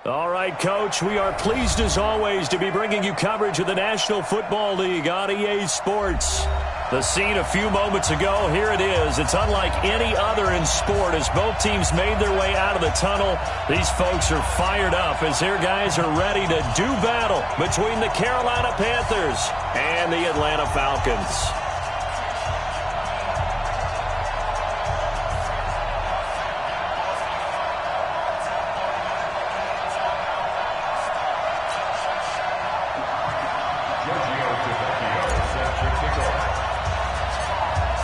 All right, Coach, we are pleased as always to be bringing you coverage of the National Football League on EA Sports. The scene a few moments ago, here it is. It's unlike any other in sport as both teams made their way out of the tunnel. These folks are fired up as their guys are ready to do battle between the Carolina Panthers and the Atlanta Falcons.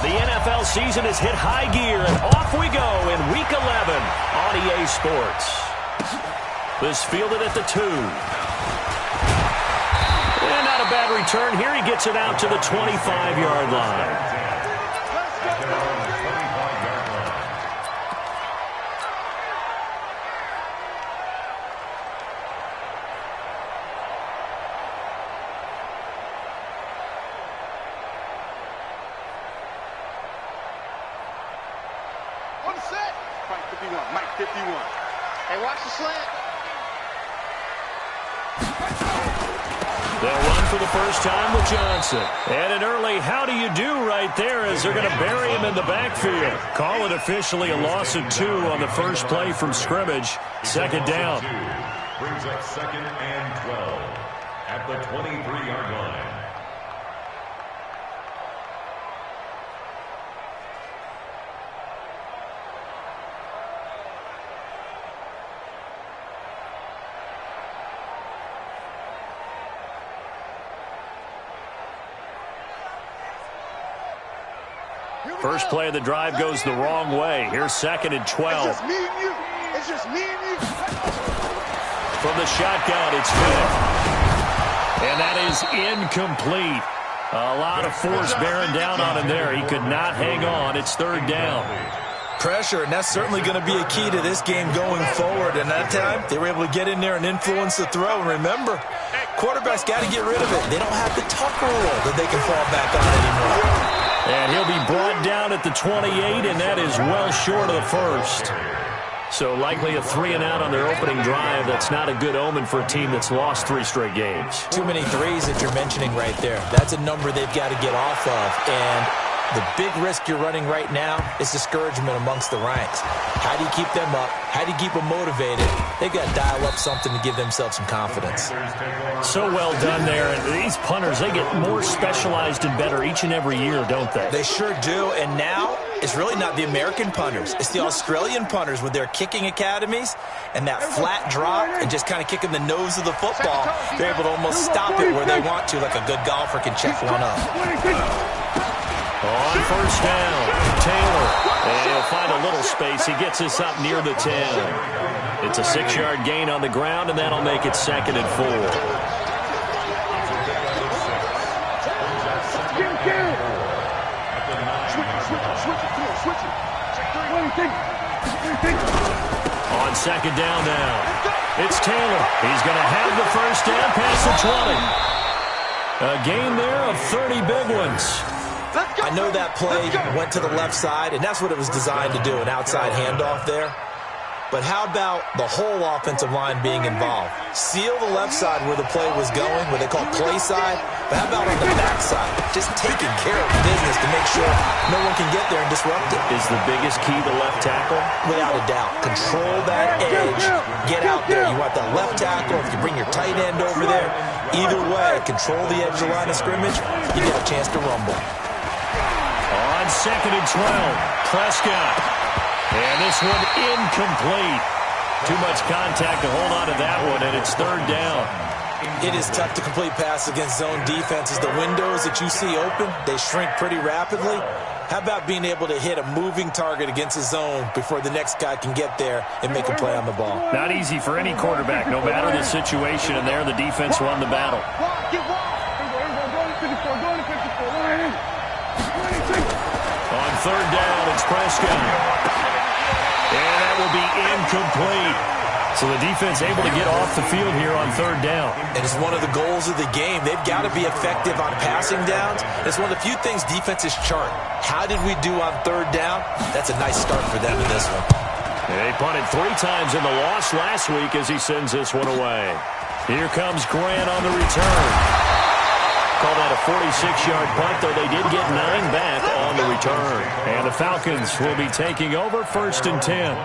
The NFL season has hit high gear, and off we go in Week 11 on EA Sports. This fielded at the 2. And not a bad return here. He gets it out to the 25-yard line. Mike 51. Hey, watch the slant. They'll run for the first time with Johnson. And an early how do you do right there as they're going to bury him in the backfield. Call it officially a loss of 2 on the first play from scrimmage. Second down. Brings up 2nd and 12 at the 23-yard line. First play of the drive goes the wrong way. Here's 2nd and 12. It's just me and you. It's just me and you. From the shotgun, it's Finn. And that is incomplete. A lot of force bearing down on him there. He could not hang on. It's 3rd down. Pressure, and that's certainly going to be a key to this game going forward. And that time, they were able to get in there and influence the throw. And remember, quarterbacks got to get rid of it. They don't have the Tucker rule that they can fall back on anymore. And he'll be brought down at the 28, and that is well short of the first. So likely a 3-and-out on their opening drive. That's not a good omen for a team that's lost 3 straight games. Too many threes that you're mentioning right there. That's a number they've got to get off of. And the big risk you're running right now is discouragement amongst the ranks. How do you keep them up? How do you keep them motivated? They've got to dial up something to give themselves some confidence. So well done there. And these punters, they get more specialized and better each and every year, don't they? They sure do. And now it's really not the American punters. It's the Australian punters with their kicking academies and that flat drop and just kind of kicking the nose of the football. They're able to almost stop it where they want to, like a good golfer can check one up. On first down, Taylor. And he'll find a little space. He gets us up near the 10. It's a 6-yard gain on the ground, and that'll make it 2nd and 4. On 2nd down now, it's Taylor. He's going to have the first down past the 20. A gain there of 30 big ones. I know that play went to the left side, and that's what it was designed to do, an outside handoff there. But how about the whole offensive line being involved? Seal the left side where the play was going, what they call play side, but how about on the back side? Just taking care of business to make sure no one can get there and disrupt it. Is the biggest key the left tackle? Without a doubt. Control that edge. Get out there. You want that left tackle. If you bring your tight end over there, either way, control the edge of the line of scrimmage, you get a chance to rumble. On 2nd and 12, Prescott. And this one incomplete. Too much contact to hold on to that one, and it's 3rd down. It is tough to complete pass against zone defenses. The windows that you see open, they shrink pretty rapidly. How about being able to hit a moving target against a zone before the next guy can get there and make a play on the ball? Not easy for any quarterback, no matter the situation, and there the defense won the battle. On 3rd down, it's Prescott. And that will be incomplete. So the defense able to get off the field here on 3rd down. And it's one of the goals of the game. They've got to be effective on passing downs. It's one of the few things defenses chart. How did we do on 3rd down? That's a nice start for them in this one. They punted 3 times in the loss last week as he sends this one away. Here comes Grant on the return. Call that a 46-yard punt, though they did get 9 back on the return. And the Falcons will be taking over 1st and 10.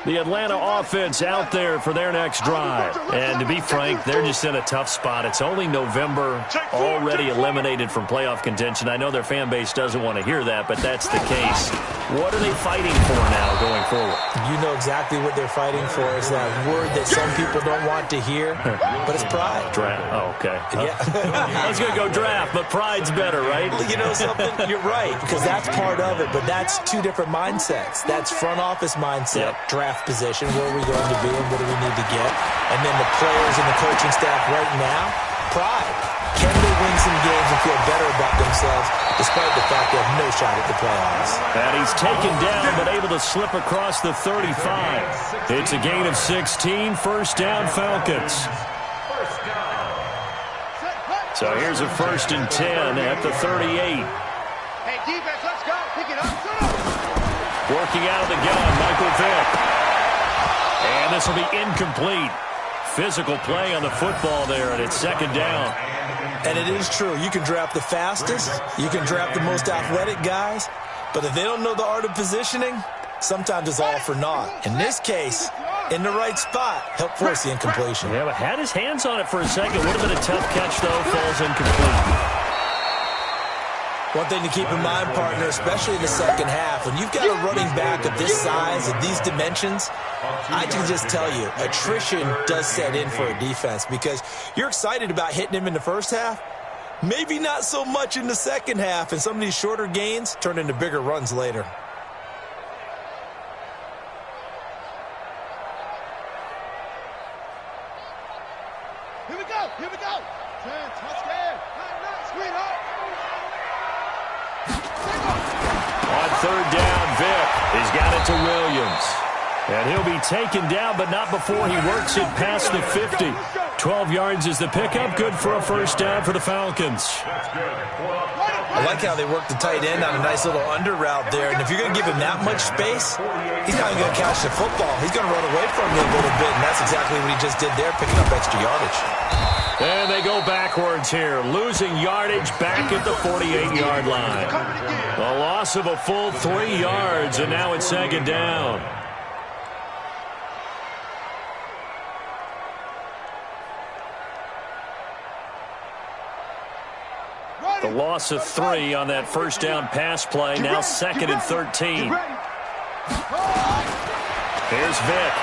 The Atlanta offense out there for their next drive. And to be frank, they're just in a tough spot. It's only November, already eliminated from playoff contention. I know their fan base doesn't want to hear that, but that's the case. What are they fighting for now going forward? You know exactly what they're fighting for. It's that word that some people don't want to hear, but it's pride. Draft. Oh, okay. Yeah. I was going to go draft, but pride's better, right? You know something? You're right, because that's part of it, but that's 2 different mindsets. That's front office mindset, draft position, where are we going to be and what do we need to get? And then the players and the coaching staff right now, pride. Can they win some games and feel better about themselves despite the fact they have no shot at the playoffs? And he's taken down but able to slip across the 35. It's a gain of 16, 1st down Falcons. So here's a 1st and 10 at the 38. Hey, defense, let's go. Pick it up. Working out of the gun, Michael Vick. And this will be incomplete. Physical play on the football there, and it's 2nd down. And it is true. You can draft the fastest. You can draft the most athletic guys. But if they don't know the art of positioning, sometimes it's all for naught. In this case, in the right spot, help force the incompletion. Yeah, but had his hands on it for a second. Would have been a tough catch, though. Falls incomplete. One thing to keep in mind, partner, especially in the second half, when you've got a running back of this size, of these dimensions, I can just tell you, attrition does set in for a defense because you're excited about hitting him in the first half, maybe not so much in the second half, and some of these shorter gains turn into bigger runs later. Here we go. Here we go. Touchdown. Sweetheart. On 3rd down, Vick. He's got it to Williams. And he'll be taken down, but not before he works it past the 50. 12 yards is the pickup. Good for a 1st down for the Falcons. I like how they work the tight end on a nice little under route there. And if you're going to give him that much space, he's not going to catch the football. He's going to run away from you a little bit, and that's exactly what he just did there, picking up extra yardage. And they go backwards here, losing yardage back at the 48-yard line. A loss of a full 3 yards, and now it's 2nd down. The loss of 3 on that 1st down pass play, now 2nd and 13. Here's Vick.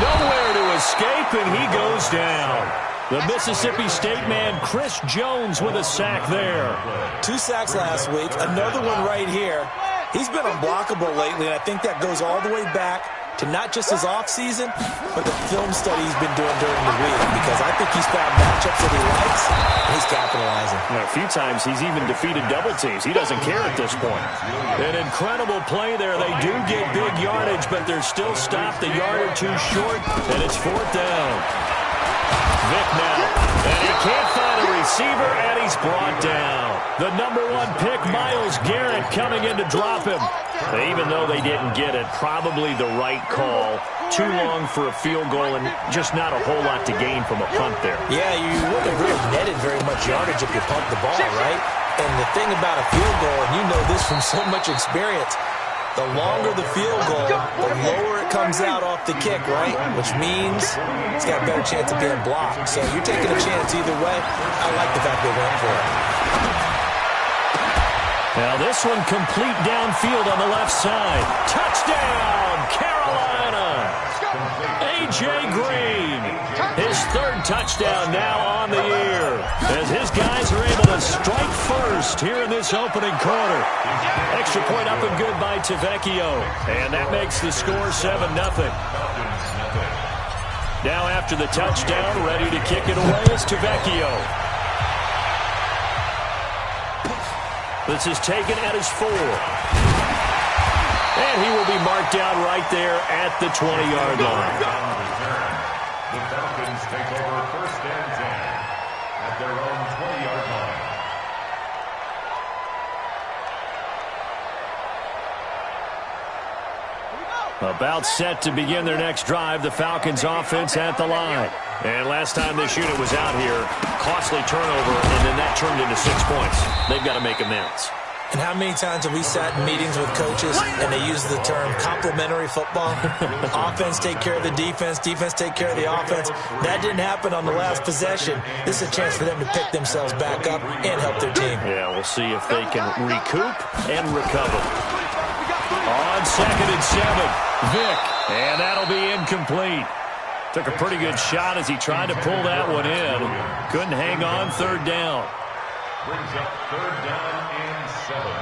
Nowhere to escape, and he goes down. The Mississippi State man, Chris Jones, with a sack there. 2 sacks last week, another one right here. He's been unblockable lately, and I think that goes all the way back to not just his offseason, but the film study he's been doing during the week, because I think he's found matchups that he likes, and he's capitalizing. A few times he's even defeated double teams. He doesn't care at this point. An incredible play there. They do get big yardage, but they're still stopped a yard or 2 short, and it's 4th down. Vick now, and he can't find a receiver, and he's brought down. The #1 pick, Myles Garrett, coming in to drop him. Even though they didn't get it, probably the right call. Too long for a field goal and just not a whole lot to gain from a punt there. Yeah, you wouldn't have really netted very much yardage if you pumped the ball, right? And the thing about a field goal, and you know this from so much experience, the longer the field goal, the lower it comes out off the kick, right? Which means it's got a better chance of being blocked. So you're taking a chance either way. I like the fact they went for it. Now this one complete downfield on the left side. Touchdown, Carolina! A.J. Green, his 3rd touchdown now on the year, as his guys are able to strike first here in this opening quarter. Extra point up and good by Tavecchio, and that makes the score 7-0. Now after the touchdown, ready to kick it away is Tavecchio. This is taken at his 4. And he will be marked down right there at the 20-yard line. The Falcons take over 1st and 10 at their own 20-yard line. About set to begin their next drive, the Falcons offense at the line. And last time this unit was out here, costly turnover, and then that turned into 6 points. They've got to make amends. And how many times have we sat in meetings with coaches and they use the term complementary football? Offense take care of the defense, defense take care of the offense. That didn't happen on the last possession. This is a chance for them to pick themselves back up and help their team. Yeah, we'll see if they can recoup and recover. On 2nd and 7. Vick, and that'll be incomplete. Took a pretty good shot as he tried to pull that one in. Couldn't hang on 3rd down. Brings up 3rd down and 7.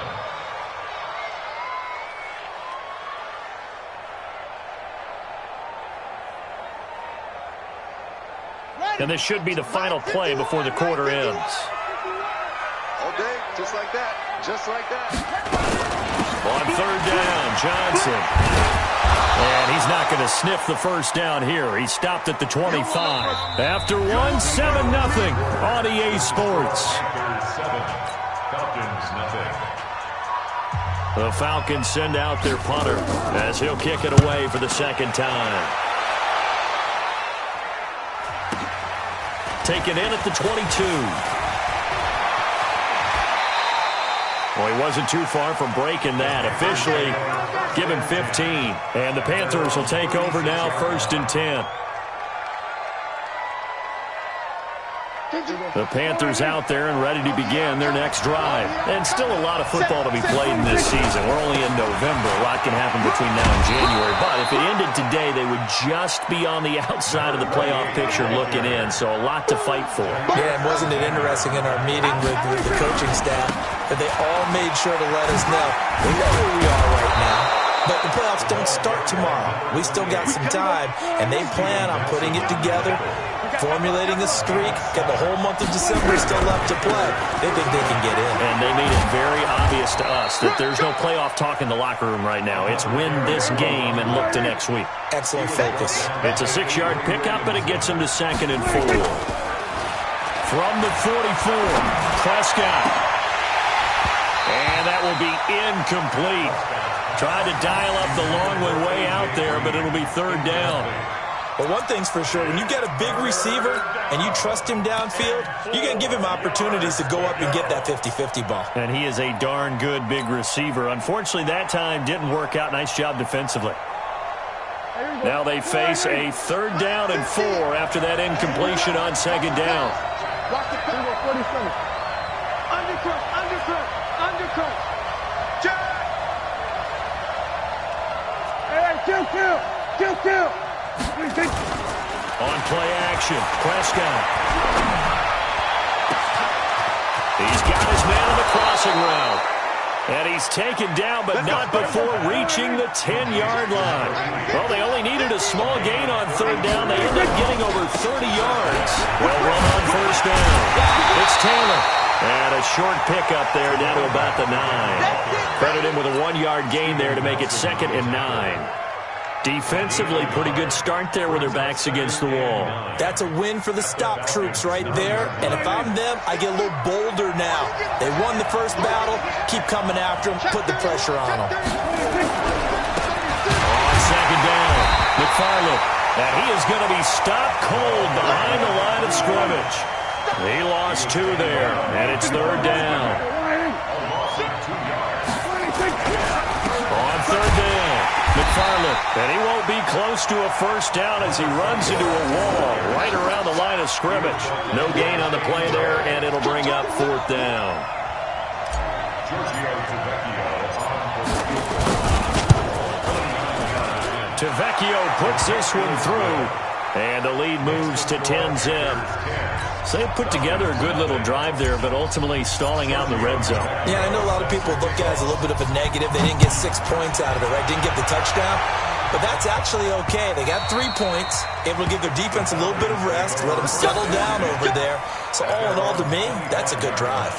And this should be the final play before the quarter ends. All day, just like that. Just like that. On 3rd down, Johnson. And he's not going to sniff the first down here. He stopped at the 25. After 1, 7-0 on EA Sports. After 7, Falcons nothing. The Falcons send out their punter as he'll kick it away for the 2nd time. Taken in at the 22. Well, he wasn't too far from breaking that. Officially, give him 15. And the Panthers will take over now, 1st and 10. The Panthers out there and ready to begin their next drive. And still a lot of football to be played in this season. We're only in November. A lot can happen between now and January. But if it ended today, they would just be on the outside of the playoff picture looking in. So a lot to fight for. Yeah, and wasn't it interesting in our meeting with the coaching staff that they all made sure to let us know we know where we are right now, but the playoffs don't start tomorrow. We still got some time, and they plan on putting it together, formulating a streak, got the whole month of December still left to play. They think they can get in. And they made it very obvious to us that there's no playoff talk in the locker room right now. It's win this game and look to next week. Excellent focus. It's a 6-yard pickup, and it gets them to 2nd and 4. From the 44, Prescott. And that will be incomplete. Tried to dial up the long one way out there, but it'll be 3rd down. But one thing's for sure, when you get a big receiver and you trust him downfield, you're going to give him opportunities to go up and get that 50-50 ball. And he is a darn good big receiver. Unfortunately, that time didn't work out. Nice job defensively. Now they face a 3rd down and 4 after that incompletion on 2nd down. Undercut. Jack. Hey, kill. On play action, Prescott. He's got his man on the crossing route. And he's taken down, but not before reaching the 10-yard line. Well, they only needed a small gain on 3rd down. They end up getting over 30 yards. Well run on 1st down. It's Taylor. And a short pickup there down to about the 9. Credit him with a 1-yard gain there to make it 2nd and 9. Defensively, pretty good start there with their backs against the wall. That's a win for the stop troops right there. And if I'm them, I get a little bolder now. They won the first battle. Keep coming after them. Put the pressure on them. On 2nd down, McFarland. And he is going to be stopped cold behind the line of scrimmage. He lost 2 there, and it's 3rd down. On 3rd down, McFarland, and he won't be close to a 1st down as he runs into a wall right around the line of scrimmage. No gain on the play there, and it'll bring up 4th down. Tavecchio puts this one through, and the lead moves to 10-zip. So they put together a good little drive there, but ultimately stalling out in the red zone. Yeah, I know a lot of people look at it as a little bit of a negative. They didn't get 6 points out of it, right? Didn't get the touchdown. But that's actually okay. They got 3 points. Able to give their defense a little bit of rest, let them settle down over there. So all in all, to me, that's a good drive.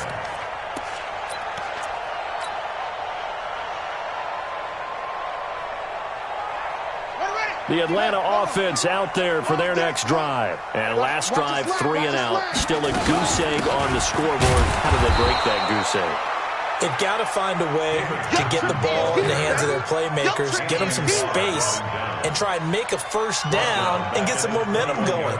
The Atlanta offense out there for their next drive. And last drive, 3 and out. Still a goose egg on the scoreboard. How did they break that goose egg? They've got to find a way to get the ball in the hands of their playmakers, get them some space, and try and make a first down and get some momentum going.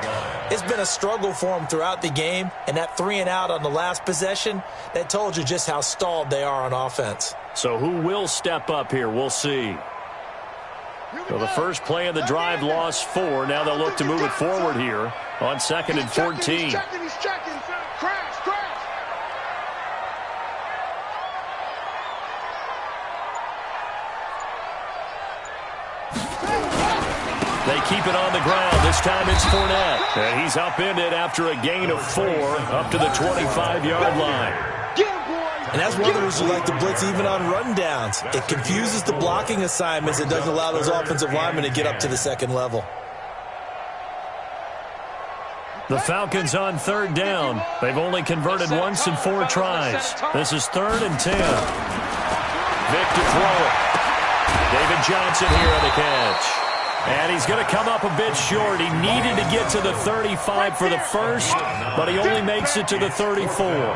It's been a struggle for them throughout the game, and that 3 and out on the last possession, that told you just how stalled they are on offense. So who will step up here? We'll see. So the first play of the drive lost 4. Now they'll look to move it forward here on 2nd and 14. He's checking. Crash. They keep it on the ground. This time it's Fournette. And he's upended after a gain of 4 up to the 25-yard line. And that's one of the reasons you like to blitz even on rundowns. It confuses the blocking assignments. It doesn't allow those offensive linemen to get up to the second level. The Falcons on 3rd down. They've only converted once in 4 tries. This is 3rd and 10. Vic to throw it. David Johnson here on the catch. And he's going to come up a bit short. He needed to get to the 35 for the first, but he only makes it to the 34.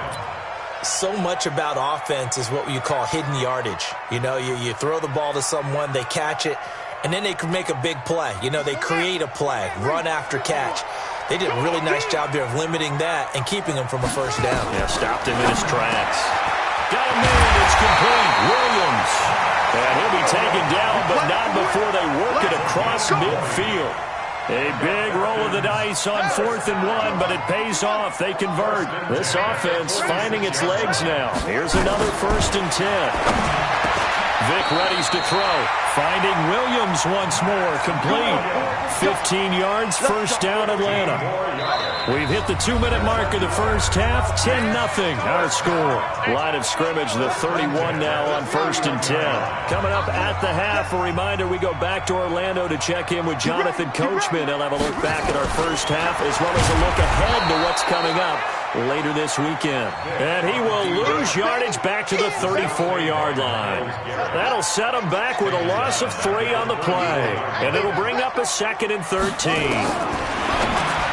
So much about offense is what you call hidden yardage. You know, you throw the ball to someone, they catch it, and then they can make a big play. You know, they create a play, run after catch. They did a really nice job there of limiting that and keeping him from a first down. Yeah, stopped him in his tracks. Got a man, it's complete. Williams. And he'll be taken down, but not before they work it across midfield. A big roll of the dice on 4th and 1, but it pays off. They convert. This offense finding its legs now. Here's another 1st and 10. Vic readies to throw. Finding Williams once more. Complete. 15 yards, first down Atlanta. We've hit the 2-minute mark of the first half. 10-0 our score. Line of scrimmage, the 31 now on 1st and 10. Coming up at the half, a reminder we go back to Orlando to check in with Jonathan Coachman. He'll have a look back at our first half as well as a look ahead to what's coming up later this weekend. And he will lose yardage back to the 34-yard line. That'll set him back with a loss of 3 on the play. And it'll bring up a 2nd and 13.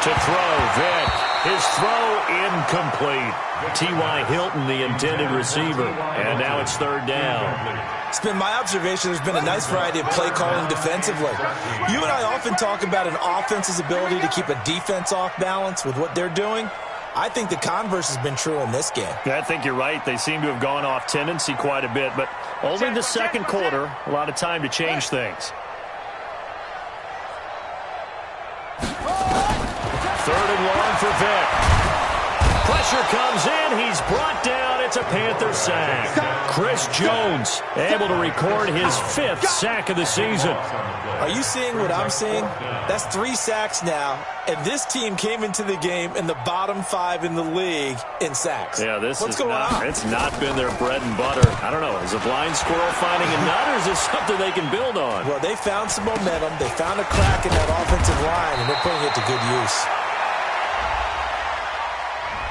To throw, Vic. His throw incomplete. T.Y. Hilton, the intended receiver. And now it's 3rd down. It's been my observation there's been a nice variety of play calling defensively. You and I often talk about an offense's ability to keep a defense off balance with what they're doing. I think the converse has been true in this game. Yeah, I think you're right. They seem to have gone off tendency quite a bit, but only the second quarter, a lot of time to change things. 3rd and long for Vic. Pressure comes in. He's brought down. It's a Panther sack. Chris Jones able to record his 5th sack of the season. Are you seeing what I'm seeing? That's 3 sacks now, and this team came into the game in the bottom 5 in the league in sacks. Yeah, What's going on? It's not been their bread and butter. I don't know. Is a blind squirrel finding a nut, or is this something they can build on? Well, they found some momentum. They found a crack in that offensive line, and they're putting it to good use.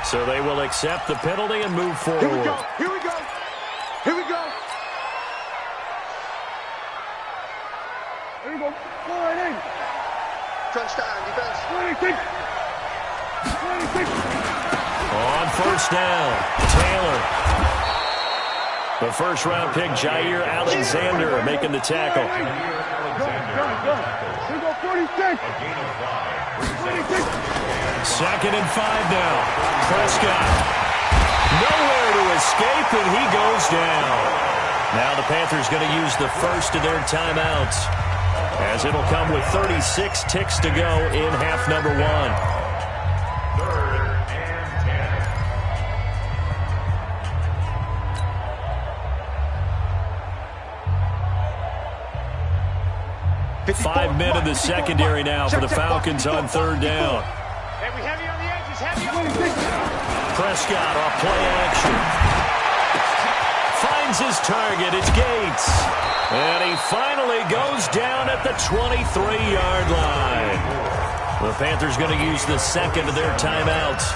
So they will accept the penalty and move forward. Here we go. Here we go. Here we go. Here we go. 4-8. Crunch time, defense. 26. 26. On 1st down, Taylor. The first-round pick, Jair Alexander, making the tackle. Here we go, 46. 46. 2nd and 5 now. Prescott. Nowhere to escape, and he goes down. Now the Panthers going to use the first of their timeouts, as it'll come with 36 ticks to go in half number 1. 3rd and 10. 5 men in the secondary now for the Falcons on 3rd down. Heavy on the edges, heavy on the edges. Prescott off play action. Finds his target. It's Gates. And he finally goes down at the 23-yard line. The Panthers going to use the 2nd of their timeouts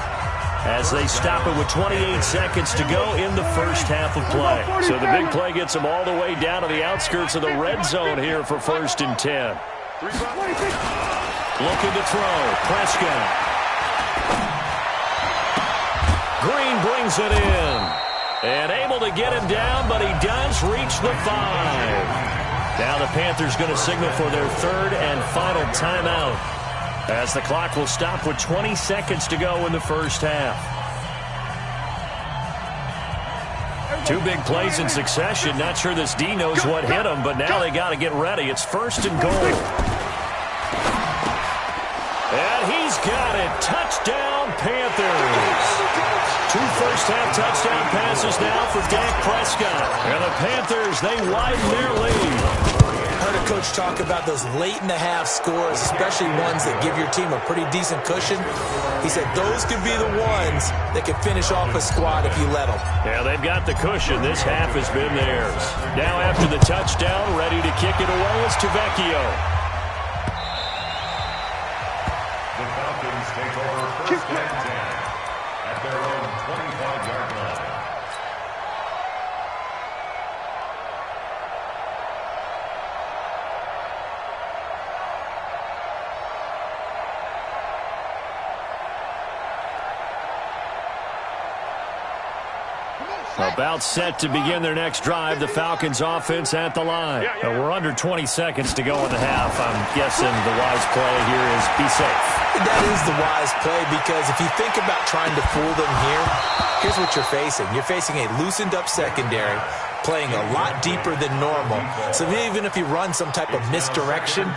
as they stop it with 28 seconds to go in the first half of play. So the big play gets them all the way down to the outskirts of the red zone here for 1st and 10. Looking to throw. Prescott. Green brings it in. And able to get him down, but he does reach the 5. Now the Panthers going to signal for their third and final timeout, as the clock will stop with 20 seconds to go in the first half. 2 big plays in succession. Not sure this D knows what hit him, but now they got to get ready. It's first and goal. And he's got it. Touchdown, Panthers. 2 first-half touchdown passes now for Dak Prescott. And the Panthers, they widen their lead. Heard a coach talk about those late-in-the-half scores, especially ones that give your team a pretty decent cushion. He said those could be the ones that could finish off a squad if you let them. Yeah, they've got the cushion. This half has been theirs. Now after the touchdown, ready to kick it away is Tavecchio. The Falcons take over first and 10 at their own 25-yard line. About set to begin their next drive. The Falcons offense at the line. We're under 20 seconds to go in the half. I'm guessing the wise play here is be safe. That is the wise play, because if you think about trying to fool them here, here's what you're facing. You're facing a loosened up secondary, playing a lot deeper than normal. So even if you run some type of misdirection,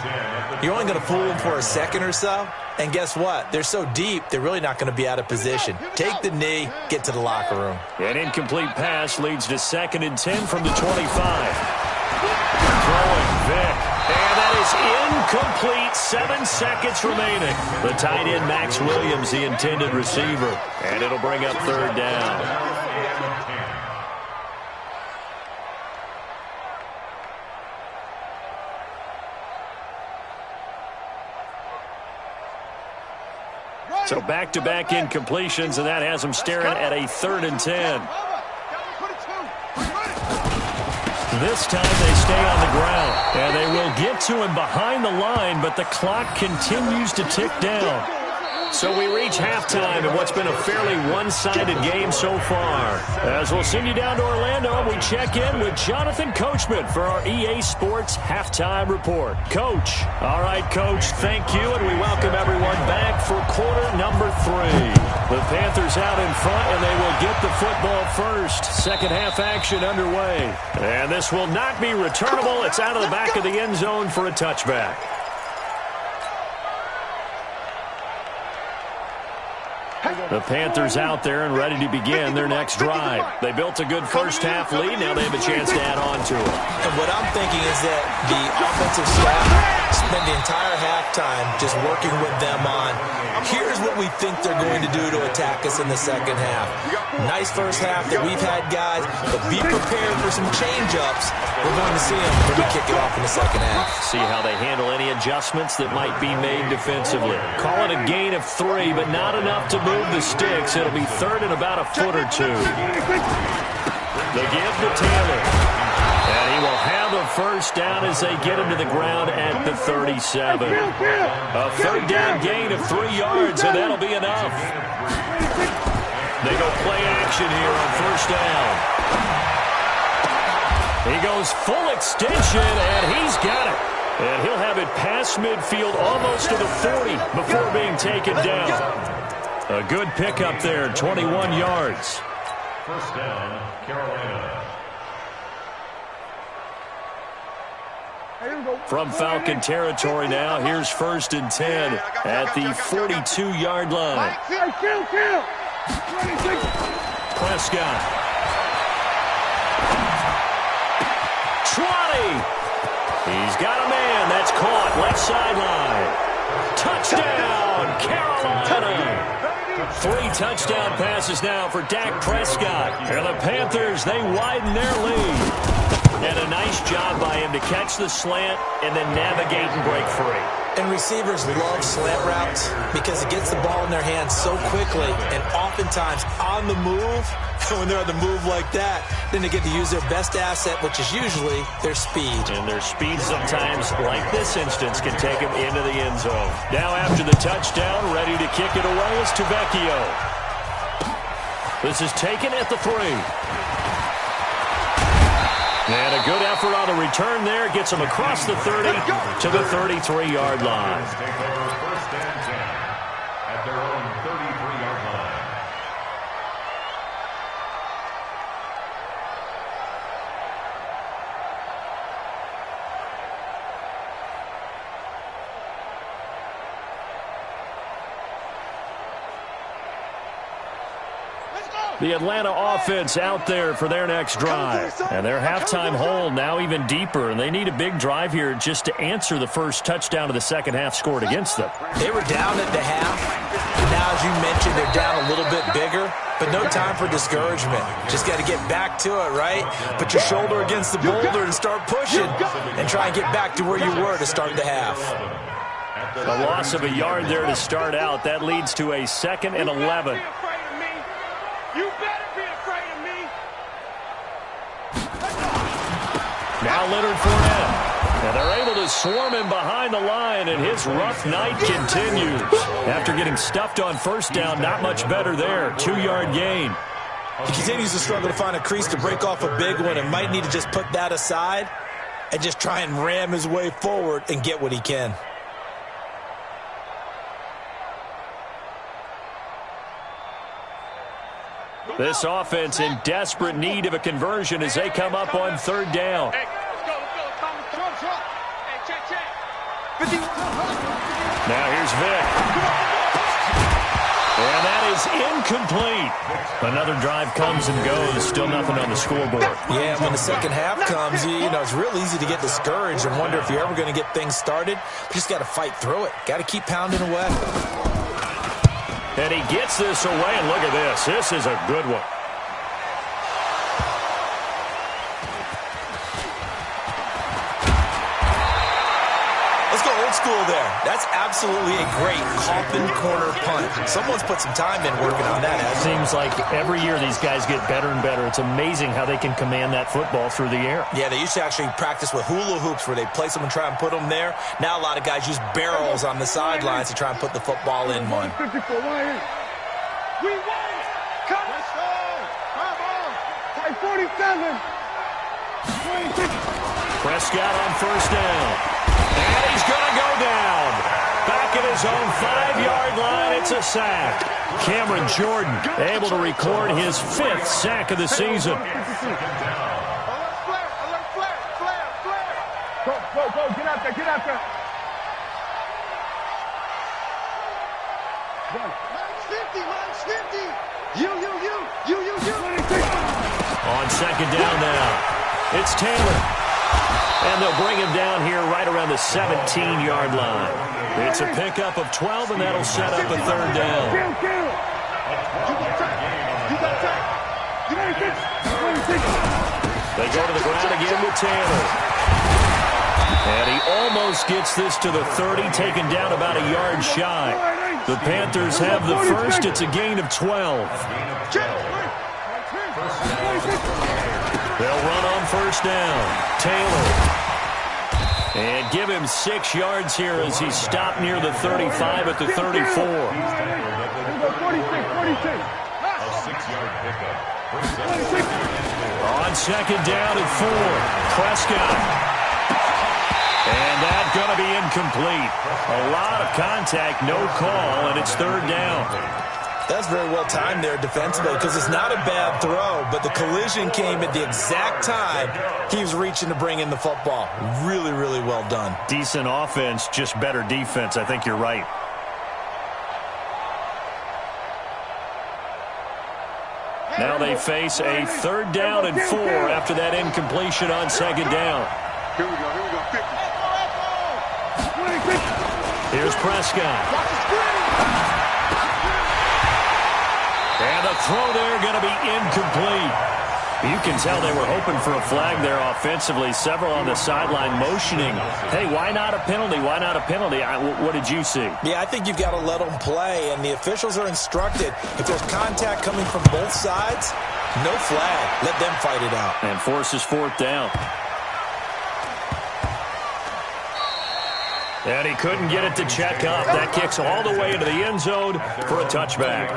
you're only going to fool them for a second or so. And guess what? They're so deep, they're really not going to be out of position. Take the knee, get to the locker room. An incomplete pass leads to 2nd and 10 from the 25. Throwing Vick. And that is incomplete. 7 seconds remaining. The tight end, Max Williams, the intended receiver. And it'll bring up 3rd down. So back-to-back incompletions, and that has them staring at a 3rd and 10. This time they stay on the ground, and they will get to him behind the line, but the clock continues to tick down. So we reach halftime in what's been a fairly one-sided game so far. As we'll send you down to Orlando, we check in with Jonathan Coachman for our EA Sports Halftime Report. Coach. All right, Coach, thank you, and we welcome everyone back for quarter number 3. The Panthers out in front, and they will get the football first. Second half action underway. And this will not be returnable. It's out of the back of the end zone for a touchback. The Panthers out there and ready to begin their next drive. They built a good first half lead. Now they have a chance to add on to it. And what I'm thinking is that the offensive staff spend the entire halftime just working with them on, here's what we think they're going to do to attack us in the second half. Nice first half that we've had, guys, but be prepared for some change-ups. We're going to see them when we kick it off in the second half. See how they handle any adjustments that might be made defensively. Call it a gain of 3, but not enough to move the sticks. It'll be 3rd and about a foot or 2. The give to Taylor. And he will have a first down as they get him to the ground at the 37. A 3rd down gain of 3 yards, and that'll be enough. They go play action here on first down. He goes full extension, and he's got it. And he'll have it past midfield almost to the 40 before being taken down. A good pickup there, 21 yards. First down, Carolina. From Falcon territory now, here's 1st and 10 at the 42-yard line. Prescott. Trotty. He's got a man. That's caught. Left sideline. Touchdown, Carolina. 3 touchdown passes now for Dak Prescott. And the Panthers, they widen their lead. And a nice job by him to catch the slant and then navigate and break free. And receivers love slant routes because it gets the ball in their hands so quickly and oftentimes on the move. When they're on the move like that, then they get to use their best asset, which is usually their speed. And their speed sometimes, like this instance, can take them into the end zone. Now after the touchdown, ready to kick it away is Tavecchio. This is taken at the 3. And a good effort on the return there. Gets them across the 30 to the 33-yard line. Take over first and 10 at their own 33-yard line. The Atlanta offense out there for their next drive. And their halftime hole now even deeper, and they need a big drive here just to answer the first touchdown of the second half scored against them. They were down at the half. Now, as you mentioned, they're down a little bit bigger, but no time for discouragement. Just got to get back to it, right? Put your shoulder against the boulder and start pushing and try and get back to where you were to start the half. A loss of a yard there to start out. That leads to a 2nd and 11. You better be afraid of me. Now Leonard Fournette. And they're able to swarm him behind the line, and his rough night continues. After getting stuffed on first down, not much better there. 2-yard gain. He continues to struggle to find a crease to break off a big one and might need to just put that aside and just try and ram his way forward and get what he can. This offense in desperate need of a conversion as they come up on 3rd down. Hey, let's go. Hey, check. Now here's Vic. And that is incomplete. Another drive comes and goes. Still nothing on the scoreboard. Yeah, when the second half comes, you know, it's real easy to get discouraged and wonder if you're ever going to get things started. You just got to fight through it. Got to keep pounding away. And he gets this away, and look at this. This is a good one. Let's go old school there. That's absolutely a great coffin corner punt. Someone's put some time in working on that. Seems like every year these guys get better and better. It's amazing how they can command that football through the air. Yeah, they used to actually practice with hula hoops where they place them and try and put them there. Now a lot of guys use barrels on the sidelines to try and put the football in one. 54, we won! Come on! Come on! 47! Prescott on first down. And he's going to go down. Back at his own 5-yard line, it's a sack. Cameron Jordan able to record his 5th sack of the season. Go, get out there. Mine's 50. You. On second down now, it's Taylor. And they'll bring him down here right around the 17-yard line. It's a pickup of 12, and that'll set up a 3rd down. They go to the ground again with Taylor. And he almost gets this to the 30, taken down about a yard shy. The Panthers have the first. It's a gain of 12. They'll run on first down. Taylor. And give him 6 yards here as he's stopped near the 35 at the 34. A 6-yard pickup. On second down at 4. Prescott. And that's going to be incomplete. A lot of contact, no call, and it's 3rd down. That's very well timed there defensively because it's not a bad throw, but the collision came at the exact time he was reaching to bring in the football. Really, really well done. Decent offense, just better defense. I think you're right. Now they face a 3rd down and 4 after that incompletion on second down. Here we go. 50. Here's Prescott. Watch the screen. And the throw there going to be incomplete. You can tell they were hoping for a flag there offensively. Several on the sideline motioning, hey, why not a penalty? Why not a penalty? What did you see? Yeah, I think you've got to let them play, and the officials are instructed. If there's contact coming from both sides, no flag. Let them fight it out. And forces fourth down. And he couldn't get it to check up. That kicks all the way into the end zone for a touchback.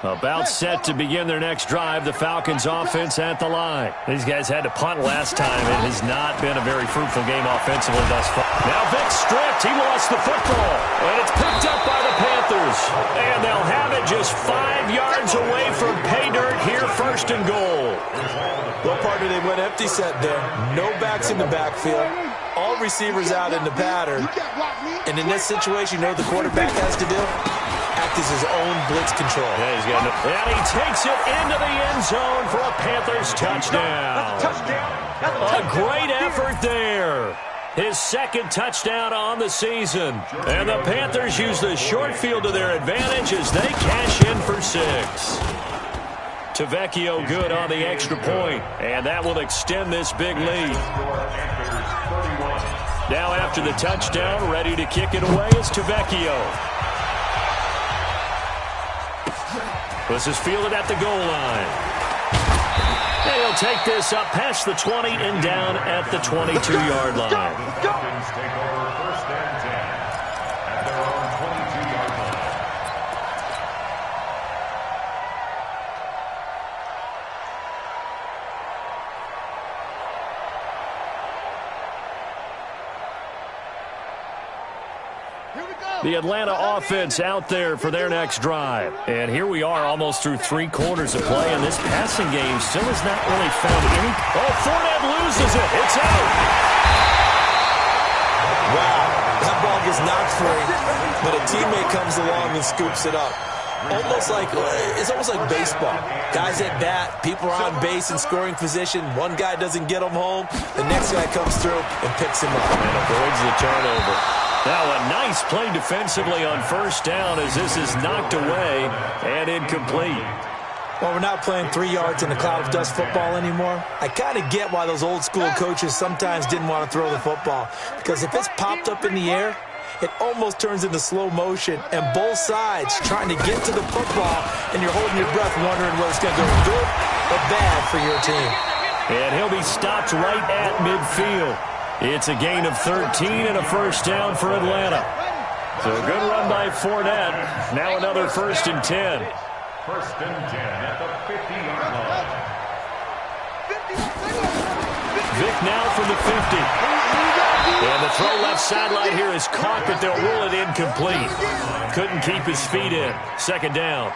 About set to begin their next drive. The Falcons offense at the line. These guys had to punt last time. It has not been a very fruitful game offensively thus far. Now Vic stripped. He lost the football. And it's picked up by the Panthers. And they'll have it just 5 yards away from pay dirt here, first and goal. Well, partner, they went empty set there. No backs in the backfield. All receivers out in the pattern. And in this situation, you know what the quarterback has to do? Act as his own blitz control. Yeah, he's got it. And he takes it into the end zone for a Panthers touchdown. A great effort there. His second touchdown on the season. And the Panthers use the short field to their advantage as they cash in for 6. Tavecchio good on the extra point. And that will extend this big lead. Now after the touchdown, ready to kick it away is Tavecchio. This is fielded at the goal line. And he'll take this up past the 20 and down at the 22-yard line. Falcons take over first and 10 at their own 22-yard line. The Atlanta offense out there for their next drive. And here we are almost through 3 quarters of play, and this passing game still has not really found any. Oh, Fournette loses it. It's out. Wow. That ball was knocked free, but a teammate comes along and scoops it up. It's almost like baseball. Guys at bat, people are on base in scoring position. One guy doesn't get them home. The next guy comes through and picks him up. And avoids the turnover. Now a nice play defensively on first down as this is knocked away and incomplete. Well, we're not playing 3 yards in a cloud of dust football anymore. I kind of get why those old school coaches sometimes didn't want to throw the football. Because if it's popped up in the air, it almost turns into slow motion, and both sides trying to get to the football, and you're holding your breath wondering whether it's going to go good or bad for your team. And he'll be stopped right at midfield. It's a gain of 13 and a first down for Atlanta. So a good run by Fournette. Now another first and 10. First and 10 at the 50-yard line. Vic now from the 50. And the throw left sideline here is caught, but they'll rule it incomplete. Couldn't keep his feet in. Second down.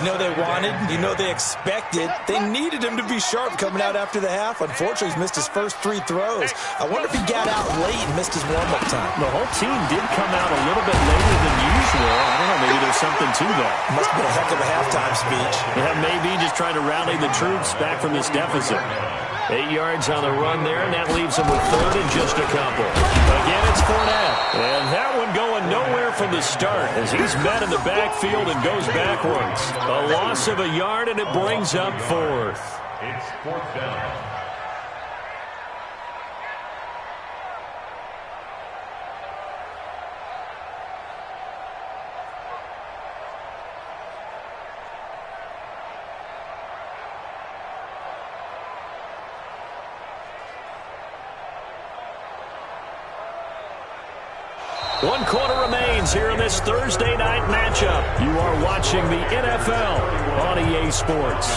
You know they wanted, you know they expected. They needed him to be sharp coming out after the half. Unfortunately, he's missed his first 3 throws. I wonder if he got out late and missed his warm-up time. The whole team did come out a little bit later than usual. I don't know, maybe there's something to that. Must have been a heck of a halftime speech. Yeah, maybe just trying to rally the troops back from this deficit. 8 yards on the run there, and that leaves them with third and just a couple. Again, it's Fournette. And that one going nowhere from the start as he's met in the backfield and goes backwards. A loss of a yard, and it brings up fourth. It's fourth down. One quarter remains here in this Thursday night matchup. You are watching the NFL on EA Sports.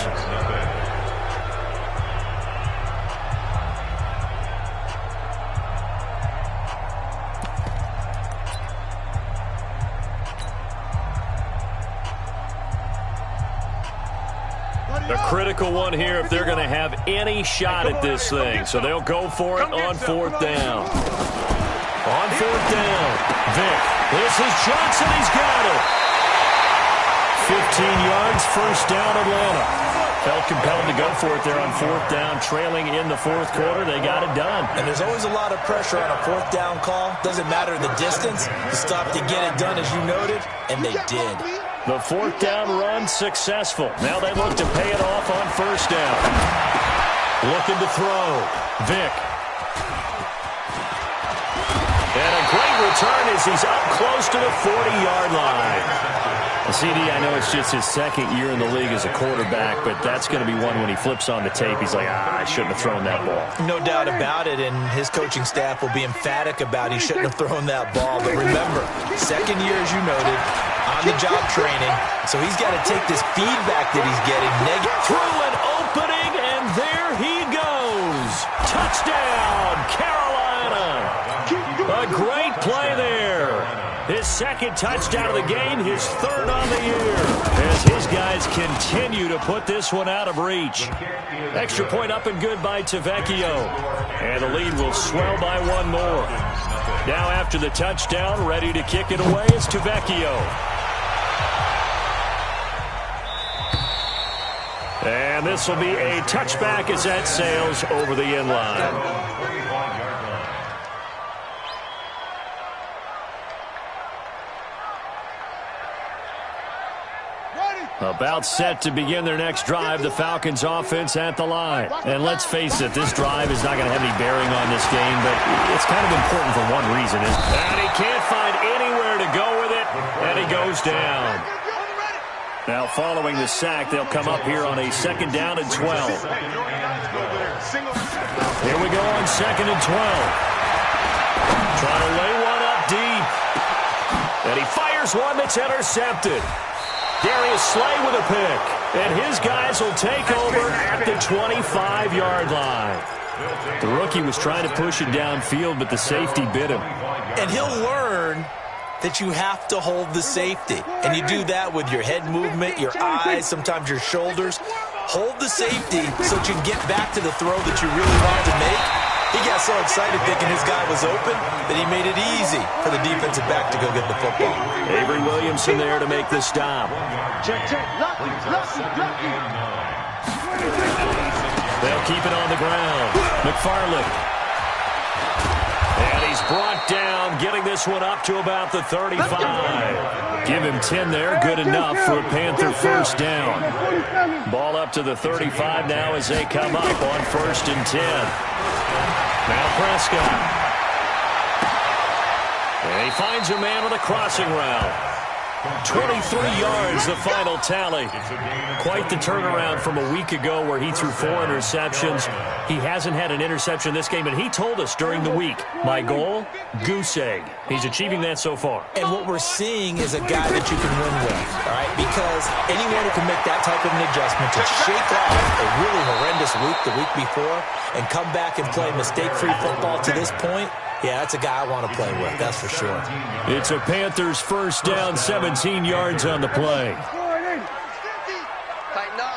A critical one here if they're going to have any shot at this thing. So they'll go for it on fourth down. On fourth down, Vic. This is Johnson. He's got it. 15 yards, first down, Atlanta. felt compelled to go for it there on fourth down, trailing in the fourth quarter. They got it done. And there's always a lot of pressure on a fourth down call. Doesn't matter the distance. You stop to get it done, as you noted, and they did. The fourth down run successful. Now they look to pay it off on first down. Looking to throw. Vick. And a great return as he's up close to the 40-yard line. CD, I know it's just his second year in the league as a quarterback, but that's going to be one when he flips on the tape. He's like, I shouldn't have thrown that ball. No doubt about it, and his coaching staff will be emphatic about he shouldn't have thrown that ball. But remember, second year, as you noted, on-the-job training, so he's got to take this feedback that he's getting. Through an opening, and there he goes. Touchdown, Carolina. A great play there. His second touchdown of the game, his third on the year. As his guys continue to put this one out of reach. Extra point up and good by Tavecchio. And the lead will swell by one more. Now after the touchdown, ready to kick it away is Tavecchio. And this will be a touchback as that sails over the end line. About set to begin their next drive, the Falcons offense at the line. And let's face it, this drive is not going to have any bearing on this game, but it's kind of important for one reason. And he can't find anywhere to go with it, and he goes down. Now following the sack, they'll come up here on a second down and 12. Here we go on second and 12. Trying to lay one up deep. And he fires one that's intercepted. Darius Slay with a pick, and his guys will take over at the 25-yard line. The rookie was trying to push it downfield, but the safety bit him. And he'll learn that you have to hold the safety. And you do that with your head movement, your eyes, sometimes your shoulders. Hold the safety so that you can get back to the throw that you really want to make. He got so excited thinking his guy was open that he made it easy for the defensive back to go get the football. Avery Williamson there to make the stop. They'll keep it on the ground. McFarland. And he's brought down, getting this one up to about the 35. Give him 10 there, good enough for a Panther first down. Ball up to the 35 now as they come up on first and 10. Now Prescott. And he finds a man on a crossing route. 23 yards, the final tally. Quite the turnaround from a week ago where he threw 4 interceptions. He hasn't had an interception this game, and he told us during the week, my goal, goose egg. He's achieving that so far. And what we're seeing is a guy that you can win with, all right? Because anyone who can make that type of an adjustment to shake off a really horrendous week the week before and come back and play mistake-free football to this point, yeah, that's a guy I want to play with, that's for sure. It's a Panthers first down, 17 yards on the play.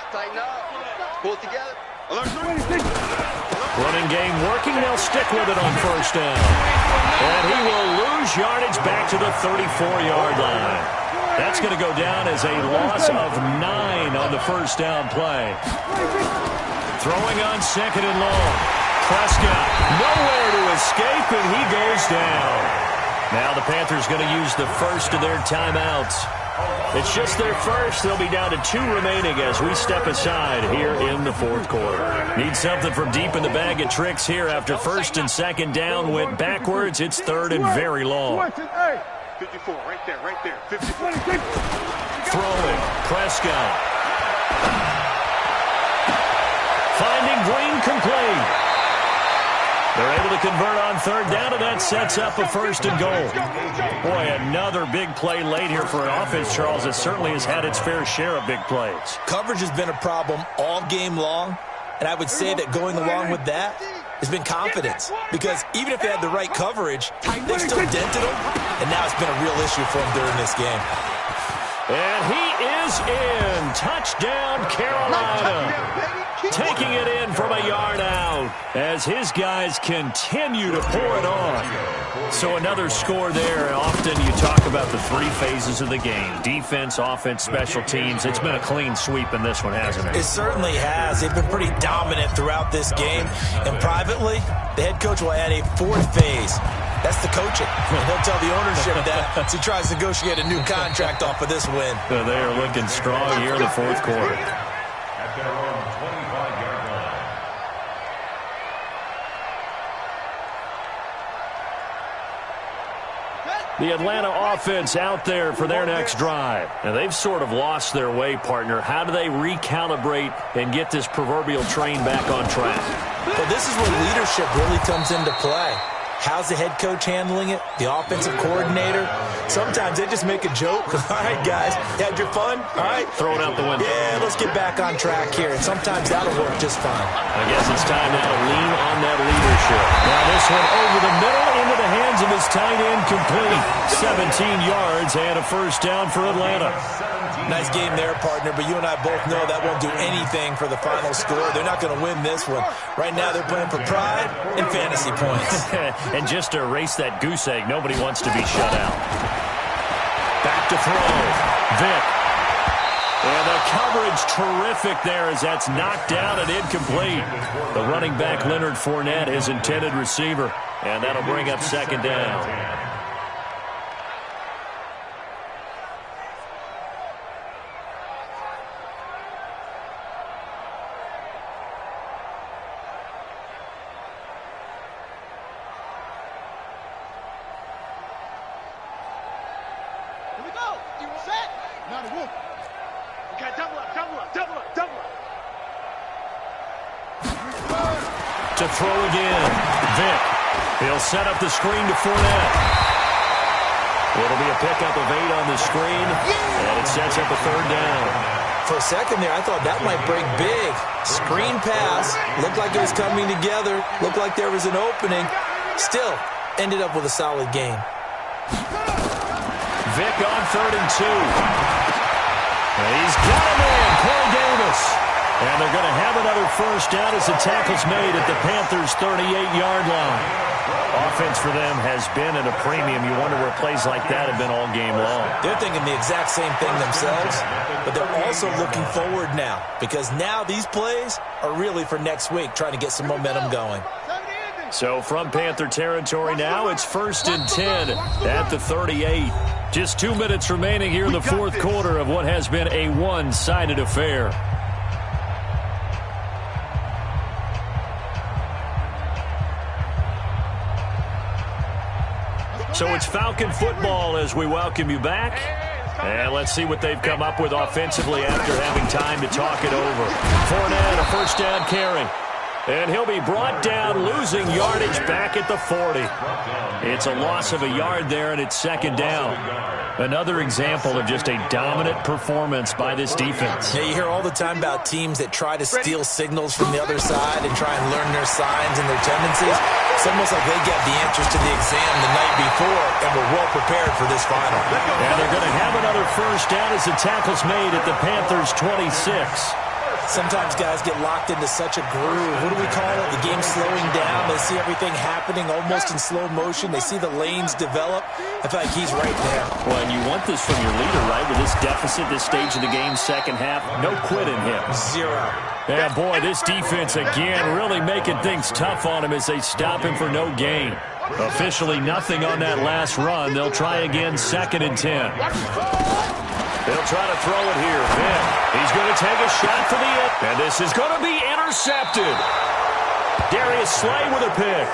Tighten up. Pull it together. Running game working, they'll stick with it on first down. And he will lose yardage back to the 34-yard line. That's going to go down as a loss of 9 on the first down play. Throwing on second and long. Prescott, nowhere to escape, and he goes down. Now the Panthers going to use the first of their timeouts. It's just their first. They'll be down to 2 remaining as we step aside here in the fourth quarter. Need something from deep in the bag of tricks here after first and second down went backwards. It's third and very long. 54, right there. 54. Throwing, Prescott. Finding Green complete. They're able to convert on third down, and that sets up a first and goal. Boy, another big play late here for an offense, Charles, that certainly has had its fair share of big plays. Coverage has been a problem all game long, and I would say that going along with that has been confidence. Because even if they had the right coverage, they still dented them, and now it's been a real issue for them during this game. And he is in. Touchdown, Carolina. Taking it in from a yard out. as his guys continue to pour it on. So another score there, and often you talk about the three phases of the game: defense, offense, special teams. It's been a clean sweep in this one, hasn't it? It certainly has. They've been pretty dominant throughout this game. And privately, the head coach will add a fourth phase. That's the coaching. And he'll tell the ownership that as he tries to negotiate a new contract off of this win. So they are looking strong here in the fourth quarter. At their own 25-yard line. The Atlanta offense out there for their next drive. And they've sort of lost their way, partner. How do they recalibrate and get this proverbial train back on track? Well, this is where leadership really comes into play. How's the head coach handling it? The offensive coordinator? Sometimes they just make a joke. All right, guys, you had your fun? All right. Throw it out the window. Yeah, let's get back on track here. And sometimes that'll work just fine. I guess it's time now to lean on that leadership. Now this one over the middle into the hands of his tight end, complete. 17 yards and a first down for Atlanta. Nice game there, partner, but you and I both know that won't do anything for the final score. They're not going to win this one. Right now they're playing for pride and fantasy points. And just to erase that goose egg, nobody wants to be shut out. Back to throw. Vick. And the coverage terrific there as that's knocked down and incomplete. The running back, Leonard Fournette, his intended receiver. And that'll bring up second down. To throw again. Vick. He'll set up the screen to Fournette. It'll be a pickup of 8 on the screen, and it sets up a third down. For a second there, I thought that might break big. Screen pass. Looked like it was coming together. Looked like there was an opening. Still, ended up with a solid game. Vick on 3rd and 2. He's got a man, Corey Davis. And they're going to have another first down as the tackle's made at the Panthers' 38-yard line. Offense for them has been at a premium. You wonder where plays like that have been all game long. They're thinking the exact same thing themselves, but they're also looking forward now because now these plays are really for next week, trying to get some momentum going. So from Panther territory now, it's 1st and 10 at the 38. Just 2 minutes remaining here in the fourth quarter of what has been a one-sided affair. So it's Falcon football as we welcome you back. And let's see what they've come up with offensively after having time to talk it over. Fournette, a first down carry. And he'll be brought down, losing yardage back at the 40. It's a loss of a yard there, and it's second down. Another example of just a dominant performance by this defense. Yeah, you hear all the time about teams that try to steal signals from the other side and try and learn their signs and their tendencies. It's almost like they get the answers to the exam the night before and were well prepared for this final. And they're going to have another first down as the tackle's made at the Panthers' 26. Sometimes guys get locked into such a groove. What do we call it? The game's slowing down. They see everything happening almost in slow motion. They see the lanes develop. I feel like he's right there. Well, and you want this from your leader, right? With this deficit, this stage of the game, second half, no quit in him. Zero. Yeah, boy, this defense again really making things tough on him as they stop him for no gain. Officially nothing on that last run. They'll try again, 2nd and 10. They'll try to throw it here. Vick, he's going to take a shot for the end. And this is going to be intercepted. Darius Slay with a pick.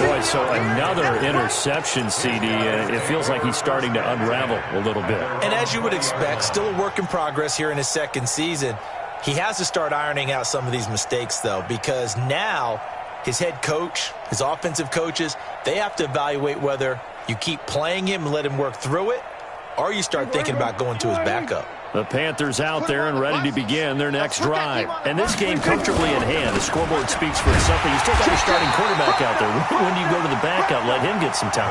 Boy, so another interception, CD. It feels like he's starting to unravel a little bit. And as you would expect, still a work in progress here in his second season. He has to start ironing out some of these mistakes, though, because now his head coach, his offensive coaches, they have to evaluate whether you keep playing him and let him work through it, or you start thinking about going to his backup. The Panthers out there and ready to begin their next drive. And this game comfortably in hand. The scoreboard speaks for itself. You still got your starting quarterback out there. When do you go to the backup? Let him get some time.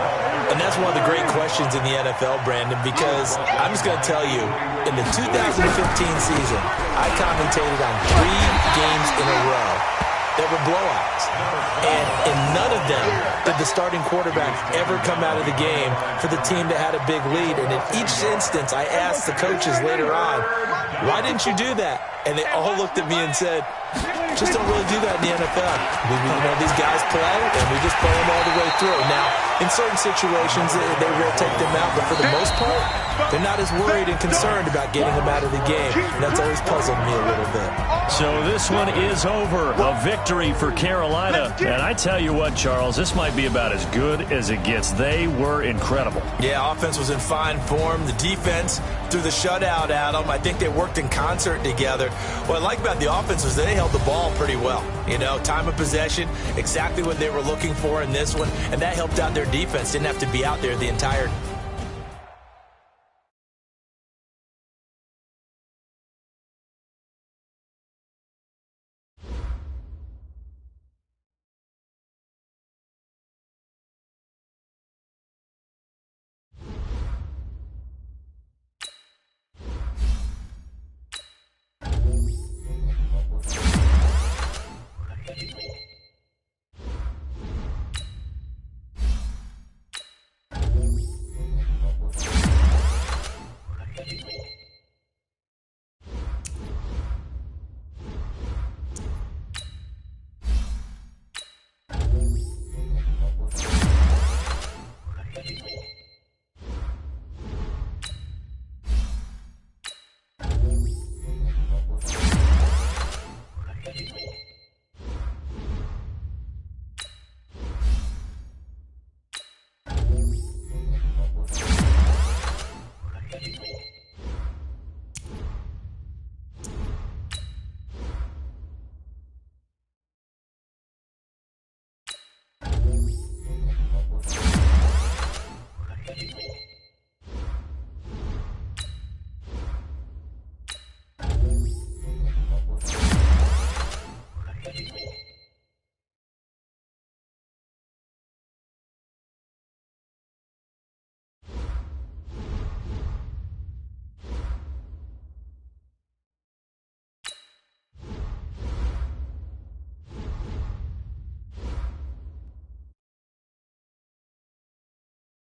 And that's one of the great questions in the NFL, Brandon, because I'm just going to tell you, in the 2015 season, I commentated on 3 games in a row. that were blowouts. And in none of them did the starting quarterback ever come out of the game for the team that had a big lead. And in each instance, I asked the coaches later on, why didn't you do that? And they all looked at me and said, just don't really do that in the NFL. These guys play, and we just play them all the way through. Now, in certain situations, they rotate them out, but for the most part, they're not as worried and concerned about getting them out of the game. And that's always puzzled me a little bit. So this one is over. A victory for Carolina. And I tell you what, Charles, this might be about as good as it gets. They were incredible. Yeah, offense was in fine form. The defense threw the shutout at them. I think they worked in concert together. What I like about the offense was they held the ball pretty well. Time of possession, exactly what they were looking for in this one, and that helped out their defense. Didn't have to be out there the entire